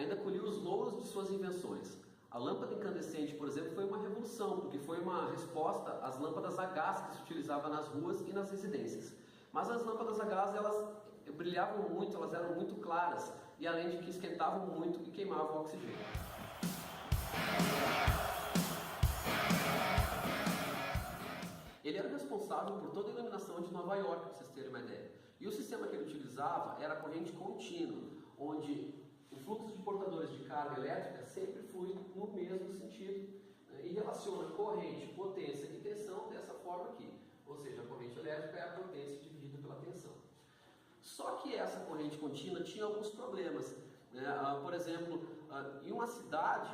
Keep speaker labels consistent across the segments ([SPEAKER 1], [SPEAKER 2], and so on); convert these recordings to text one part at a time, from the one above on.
[SPEAKER 1] ainda colhia os louros de suas invenções. A lâmpada incandescente, por exemplo, foi uma revolução, porque foi uma resposta às lâmpadas a gás que se utilizava nas ruas e nas residências. Mas as lâmpadas a gás, elas brilhavam muito, elas eram muito claras, e além de que esquentavam muito e queimavam o oxigênio. Ele era responsável por toda a iluminação de Nova York, para vocês terem uma ideia. E o sistema que ele utilizava era a corrente contínua, onde o fluxo de portadores de carga elétrica sempre flui no mesmo sentido, né, e relaciona corrente, potência e tensão dessa forma aqui. Ou seja, a corrente elétrica é a potência dividida pela tensão. Só que essa corrente contínua tinha alguns problemas, né? Por exemplo, em uma cidade,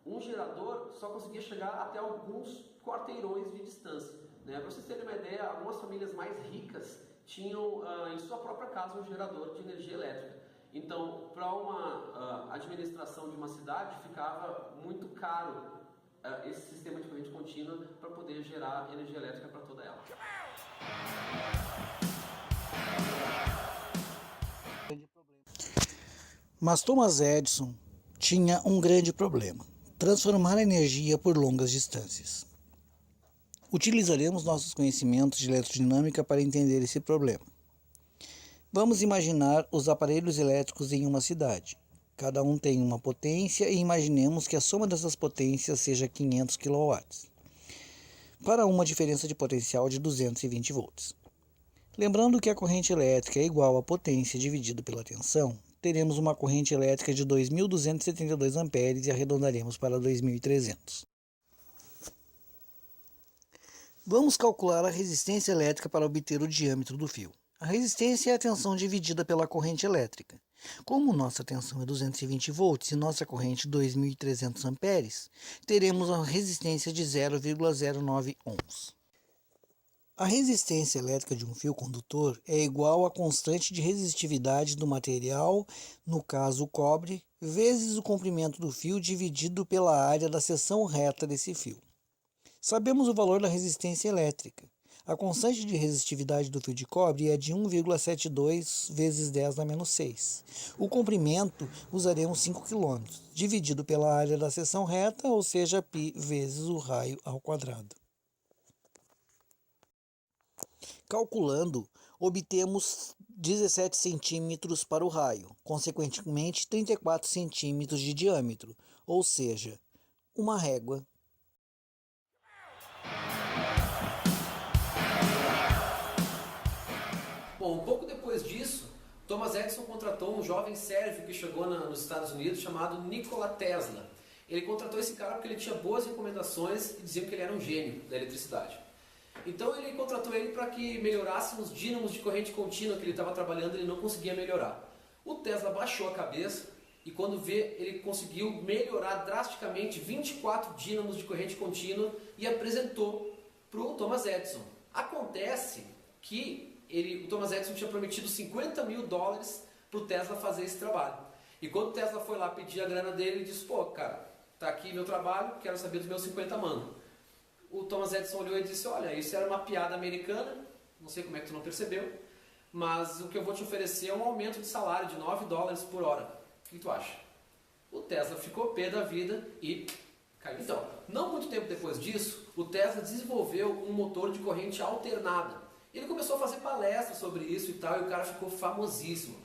[SPEAKER 1] um gerador só conseguia chegar até alguns quarteirões de distância. Para vocês terem uma ideia, algumas famílias mais ricas tinham em sua própria casa um gerador de energia elétrica. Então, para uma administração de uma cidade, ficava muito caro esse sistema de corrente contínua para poder gerar energia elétrica para toda ela.
[SPEAKER 2] Mas Thomas Edison tinha um grande problema: transformar a energia por longas distâncias. Utilizaremos nossos conhecimentos de eletrodinâmica para entender esse problema. Vamos imaginar os aparelhos elétricos em uma cidade. Cada um tem uma potência e imaginemos que a soma dessas potências seja 500 kW, para uma diferença de potencial de 220 volts. Lembrando que a corrente elétrica é igual à potência dividido pela tensão, teremos uma corrente elétrica de 2.272 amperes e arredondaremos para 2.300. Vamos calcular a resistência elétrica para obter o diâmetro do fio. A resistência é a tensão dividida pela corrente elétrica. Como nossa tensão é 220 volts e nossa corrente 2.300 amperes, teremos a resistência de 0,09 ohms. A resistência elétrica de um fio condutor é igual à constante de resistividade do material, no caso o cobre, vezes o comprimento do fio dividido pela área da seção reta desse fio. Sabemos o valor da resistência elétrica. A constante de resistividade do fio de cobre é de 1,72 vezes 10 na menos 6. O comprimento usaremos 5 km, dividido pela área da seção reta, ou seja, π vezes o raio ao quadrado. Calculando, obtemos 17 centímetros para o raio, consequentemente 34 centímetros de diâmetro, ou seja, uma régua.
[SPEAKER 1] Bom, um pouco depois disso, Thomas Edison contratou um jovem sérvio que chegou nos Estados Unidos chamado Nikola Tesla. Ele contratou esse cara porque ele tinha boas recomendações e diziam que ele era um gênio da eletricidade. Então ele contratou ele para que melhorasse os dínamos de corrente contínua que ele estava trabalhando e ele não conseguia melhorar. O Tesla baixou a cabeça e quando vê, ele conseguiu melhorar drasticamente 24 dínamos de corrente contínua e apresentou para o Thomas Edison. Acontece que o Thomas Edison tinha prometido $50 mil para o Tesla fazer esse trabalho. E quando o Tesla foi lá pedir a grana dele, ele disse: pô, cara, tá aqui meu trabalho, quero saber dos meus 50 mangos. O Thomas Edison olhou e disse: olha, isso era uma piada americana, não sei como é que tu não percebeu, mas o que eu vou te oferecer é um aumento de salário de $9 por hora. O que tu acha? O Tesla ficou pé da vida e caiu. Então, não muito tempo depois disso, o Tesla desenvolveu um motor de corrente alternada. Ele começou a fazer palestras sobre isso e tal, e o cara ficou famosíssimo.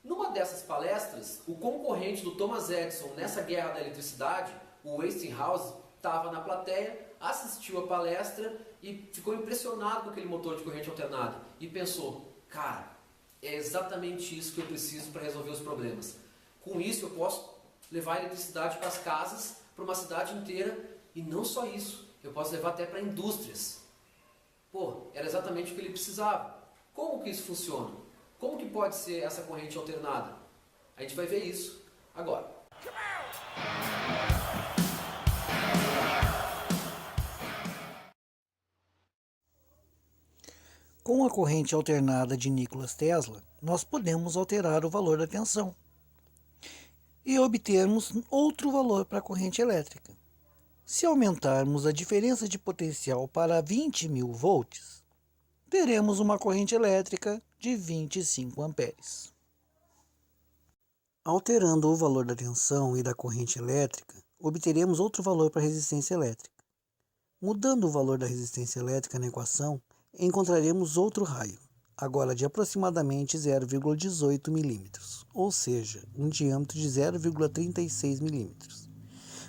[SPEAKER 1] Numa dessas palestras, o concorrente do Thomas Edison nessa guerra da eletricidade, o Westinghouse, estava na plateia, assistiu a palestra e ficou impressionado com aquele motor de corrente alternada. E pensou: cara, é exatamente isso que eu preciso para resolver os problemas. Com isso eu posso levar a eletricidade para as casas, para uma cidade inteira, e não só isso, eu posso levar até para indústrias. Pô, era exatamente o que ele precisava. Como que isso funciona? Como que pode ser essa corrente alternada? A gente vai ver isso agora.
[SPEAKER 2] Com a corrente alternada de Nikola Tesla, nós podemos alterar o valor da tensão e obtermos outro valor para a corrente elétrica. Se aumentarmos a diferença de potencial para 20 mil volts, teremos uma corrente elétrica de 25 amperes. Alterando o valor da tensão e da corrente elétrica, obteremos outro valor para a resistência elétrica. Mudando o valor da resistência elétrica na equação, encontraremos outro raio, agora de aproximadamente 0,18 mm, ou seja, um diâmetro de 0,36 mm.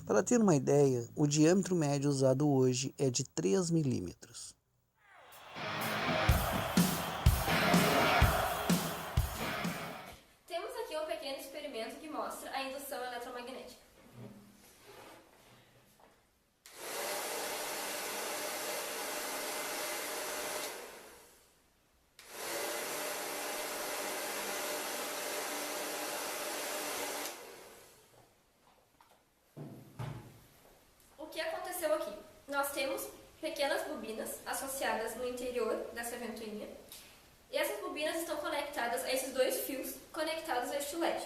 [SPEAKER 2] Para ter uma ideia, o diâmetro médio usado hoje é de 3 mm.
[SPEAKER 3] Temos aqui um pequeno experimento que mostra a indução eletromagnética. O que aconteceu aqui? Nós temos pequenas bobinas associadas no interior dessa ventoinha, e essas bobinas estão conectadas a esses dois fios conectados a este LED.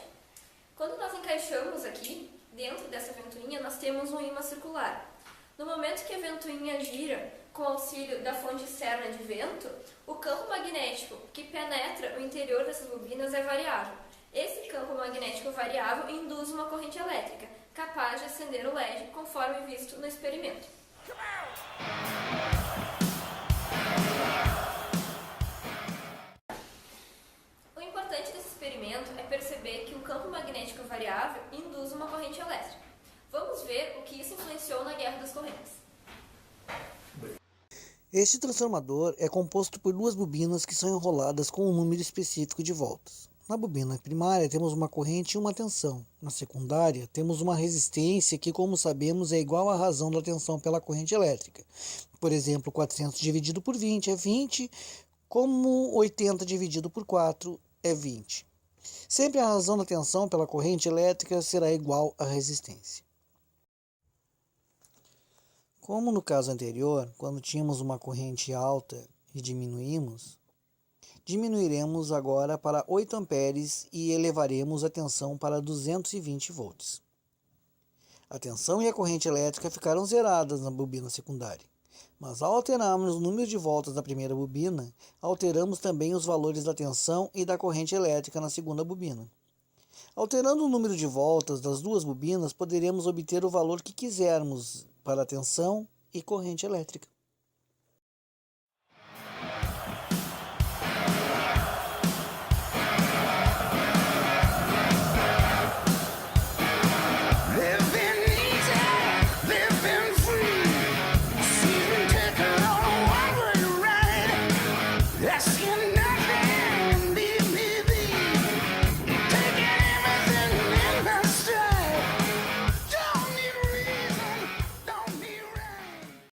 [SPEAKER 3] Quando nós encaixamos aqui, dentro dessa ventoinha, nós temos um ímã circular. No momento que a ventoinha gira, com auxílio da fonte externa de vento, o campo magnético que penetra o interior dessas bobinas é variável. Esse campo magnético variável induz uma corrente elétrica, capaz de acender o LED, conforme visto no experimento. O importante desse experimento é perceber que o campo magnético variável induz uma corrente elétrica. Vamos ver o que isso influenciou na guerra das correntes.
[SPEAKER 2] Este transformador é composto por duas bobinas que são enroladas com um número específico de voltas. Na bobina primária temos uma corrente e uma tensão. Na secundária temos uma resistência que, como sabemos, é igual à razão da tensão pela corrente elétrica. Por exemplo, 400 dividido por 20 é 20, como 80 dividido por 4 é 20. Sempre a razão da tensão pela corrente elétrica será igual à resistência. Como no caso anterior, quando tínhamos uma corrente alta e diminuiremos agora para 8 amperes e elevaremos a tensão para 220 volts. A tensão e a corrente elétrica ficaram zeradas na bobina secundária, mas ao alterarmos o número de voltas da primeira bobina, alteramos também os valores da tensão e da corrente elétrica na segunda bobina. Alterando o número de voltas das duas bobinas, poderemos obter o valor que quisermos para a tensão e corrente elétrica.